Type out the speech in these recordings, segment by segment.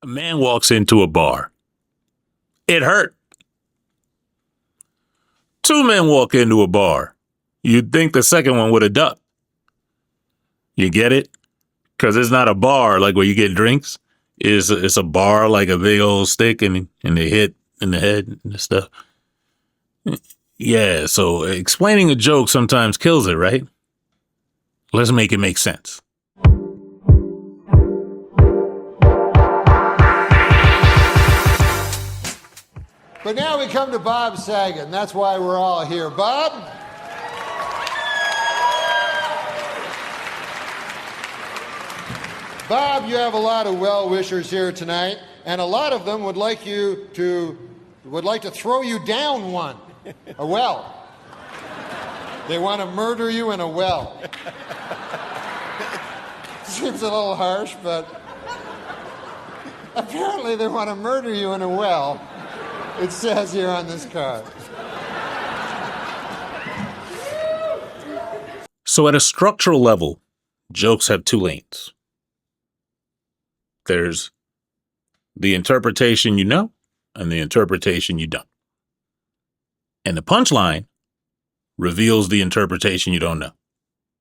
A man walks into a bar. It hurt. Two men walk into a bar. You'd think the second one would have ducked. You get it? Because it's not a bar like where you get drinks. It's a bar like a big old stick and they hit in the head and stuff. Yeah, so explaining a joke sometimes kills it, right? Let's make it make sense. But now we come to Bob Saget, and that's why we're all here. Bob? Bob, you have a lot of well-wishers here tonight, and a lot of them would like to throw you down one, a well. They want to murder you in a well. Seems a little harsh, but apparently they want to murder you in a well. It says here on this card. So at a structural level, jokes have two lanes. There's the interpretation you know and the interpretation you don't. And the punchline reveals the interpretation you don't know,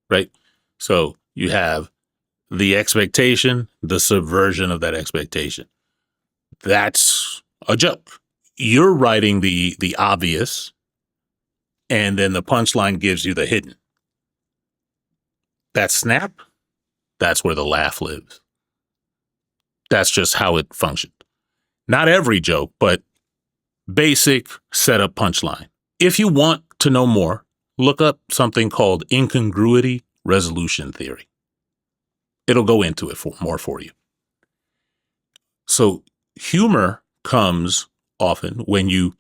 right? So you have the expectation, the subversion of that expectation. That's a joke. You're writing the obvious, and then the punchline gives you the hidden. That snap, that's where the laugh lives. That's just how it functioned. Not every joke, but basic setup punchline. If you want to know more, look up something called Incongruity resolution theory. It'll go into it more for you. So humor comes often when you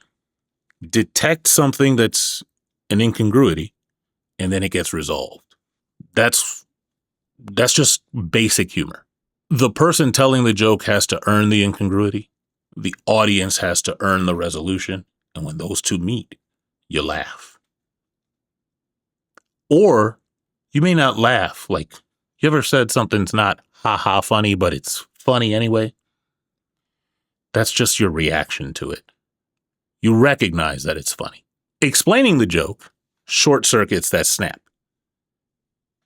detect something that's an incongruity and then it gets resolved. That's just basic humor. The person telling the joke has to earn the incongruity. The audience has to earn the resolution. And when those two meet, you laugh. Or you may not laugh. Like, you ever said something's not ha-ha funny, but it's funny anyway? That's just your reaction to it. You recognize that it's funny. Explaining the joke short circuits that snap.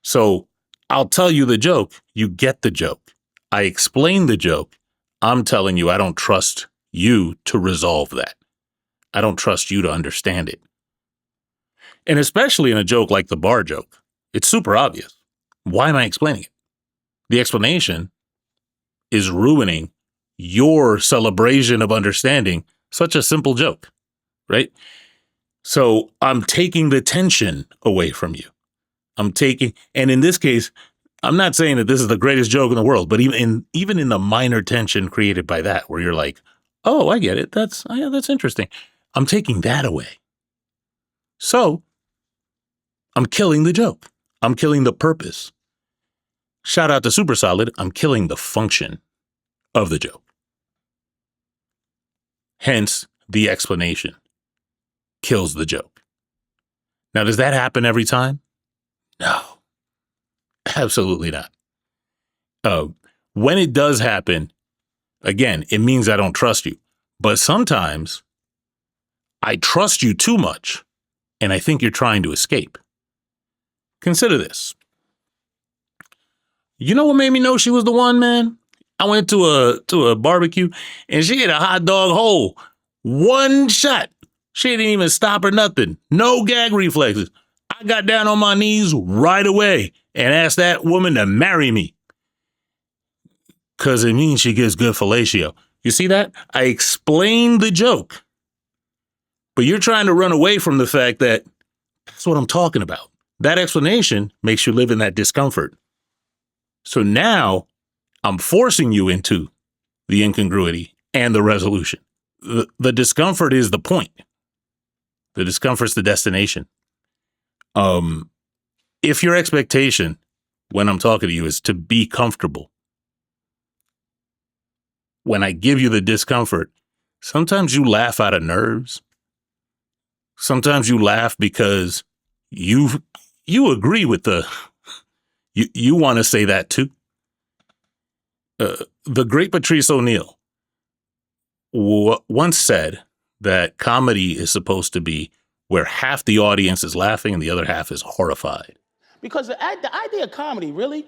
So I'll tell you the joke, you get the joke. I explain the joke, I'm telling you I don't trust you to resolve that. I don't trust you to understand it. And especially in a joke like the bar joke, it's super obvious. Why am I explaining it? The explanation is ruining your celebration of understanding such a simple joke, right? So I'm taking the tension away from you. And in this case, I'm not saying that this is the greatest joke in the world, but even in the minor tension created by that, where you're like, oh, I get it. That's interesting. I'm taking that away. So I'm killing the joke. I'm killing the purpose. Shout out to Super Solid. I'm killing the function of the joke. Hence, the explanation kills the joke. Now, does that happen every time? No, absolutely not. When it does happen, again, it means I don't trust you. But sometimes I trust you too much, and I think you're trying to escape. Consider this. You know what made me know she was the one, man? I went to a barbecue, and she hit a hot dog hole. One shot. She didn't even stop or nothing. No gag reflexes. I got down on my knees right away and asked that woman to marry me. Because it means she gives good fellatio. You see that? I explained the joke. But you're trying to run away from the fact that that's what I'm talking about. That explanation makes you live in that discomfort. So now I'm forcing you into the incongruity and the resolution. The discomfort is the point. The discomfort's the destination. If your expectation when I'm talking to you is to be comfortable, when I give you the discomfort, sometimes you laugh out of nerves. Sometimes you laugh because you agree with you want to say that too. The great Patrice O'Neill once said that comedy is supposed to be where half the audience is laughing and the other half is horrified. Because the idea of comedy really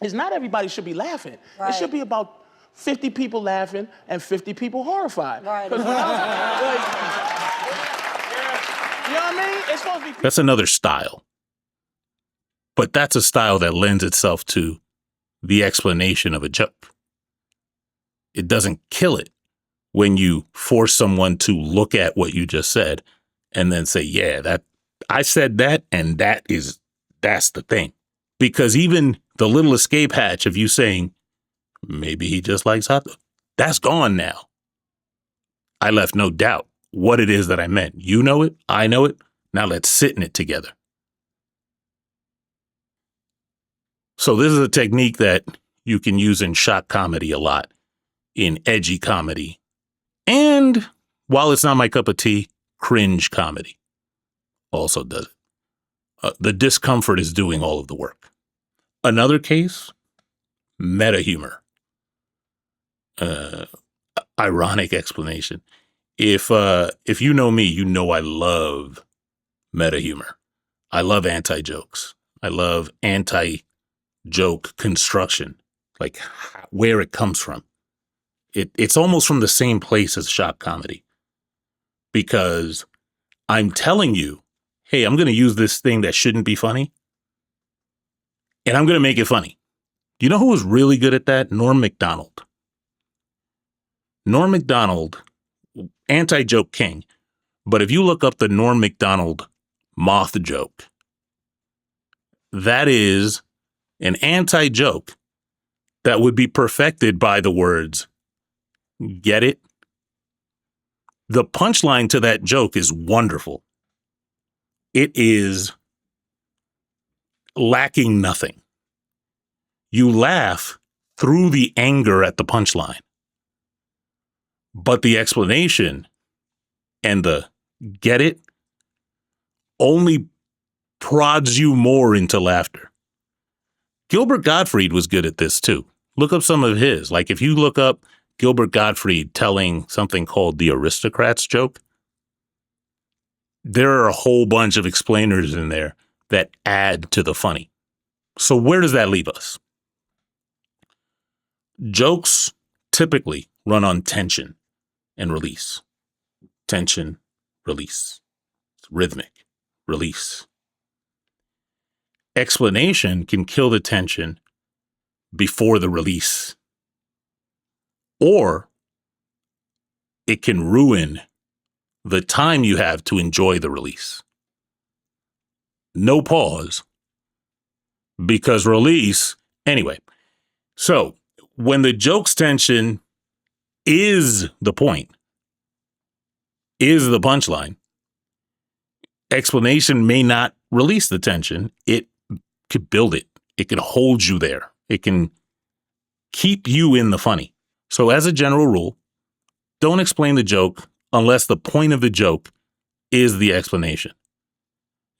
is not everybody should be laughing. Right. It should be about 50 people laughing and 50 people horrified. Right. You know what I mean? It's supposed to be. That's another style. But that's a style that lends itself to the explanation of a joke. It doesn't kill it when you force someone to look at what you just said and then say, yeah, that I said that, and that's the thing. Because even the little escape hatch of you saying, maybe he just likes hot dog, that's gone now. I left no doubt what it is that I meant. You know it, I know it. Now let's sit in it together. So this is a technique that you can use in shock comedy a lot, in edgy comedy, and while it's not my cup of tea, cringe comedy also does it. The discomfort is doing all of the work. Another case, meta humor. Ironic explanation. If you know me, you know I love meta humor. I love anti-jokes. I love anti-joke construction, like where it comes from. It's almost from the same place as shock comedy, because I'm telling you, hey, I'm going to use this thing that shouldn't be funny, and I'm going to make it funny. Do you know who was really good at that? Norm Macdonald. Norm Macdonald, anti-joke king. But if you look up the Norm Macdonald moth joke, that is an anti-joke that would be perfected by the words, get it? The punchline to that joke is wonderful. It is lacking nothing. You laugh through the anger at the punchline, but the explanation and the get it only prods you more into laughter. Gilbert Gottfried was good at this too. Look up some of his. Like if you look up Gilbert Gottfried telling something called the aristocrats joke, there are a whole bunch of explainers in there that add to the funny. So where does that leave us? Jokes typically run on tension and release. Tension, release. It's rhythmic, release. Explanation can kill the tension before the release, or it can ruin the time you have to enjoy the release. No pause, because release. Anyway, so when the joke's tension is the point, is the punchline, explanation may not release the tension. It could build it. It can hold you there. It can keep you in the funny. So as a general rule, don't explain the joke unless the point of the joke is the explanation.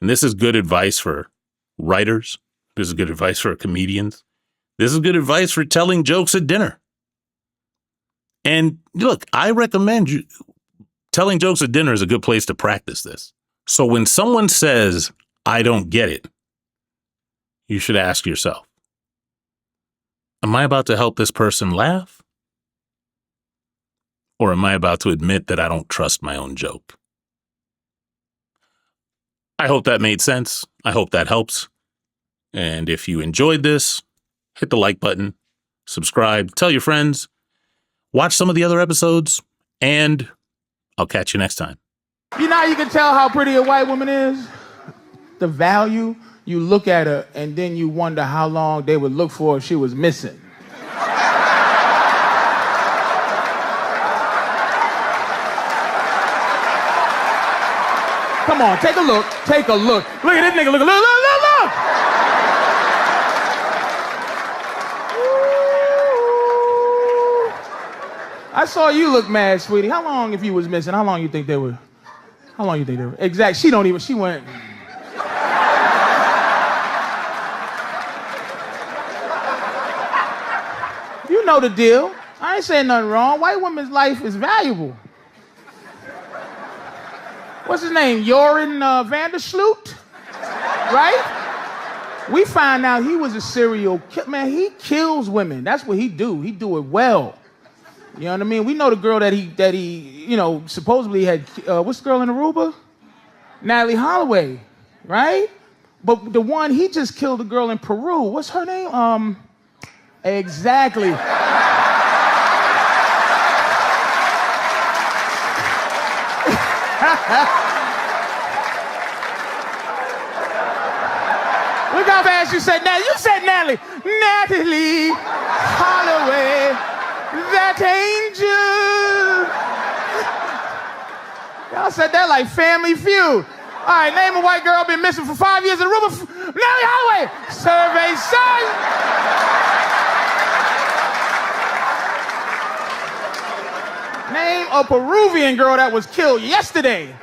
And this is good advice for writers. This is good advice for comedians. This is good advice for telling jokes at dinner. And look, I recommend you telling jokes at dinner is a good place to practice this. So when someone says, I don't get it, you should ask yourself, am I about to help this person laugh? Or am I about to admit that I don't trust my own joke? I hope that made sense. I hope that helps. And if you enjoyed this, hit the like button, subscribe, tell your friends, watch some of the other episodes, and I'll catch you next time. You know how you can tell how pretty a white woman is? The value, you look at her and then you wonder how long they would look for if she was missing. Come on, take a look, take a look. Look at this nigga, look, look, look, look, look! I saw you look mad, sweetie. How long, if you was missing, how long you think they were? How long you think they were? Exact, she went. You know the deal. I ain't saying nothing wrong. White women's life is valuable. What's his name? Joran Vandersloot, right? We find out he was a serial killer. Man, he kills women. That's what he do. He do it well. You know what I mean? We know the girl that he supposedly had, what's the girl in Aruba? Natalie Holloway, right? But the one, he just killed a girl in Peru. What's her name? Exactly. Look how fast you said Natalie. You said Natalie. Natalie Holloway, that angel. Y'all said that like Family Feud. All right, name a white girl been missing for 5 years in Aruba. Natalie Holloway. Survey says. Name a Peruvian girl that was killed yesterday.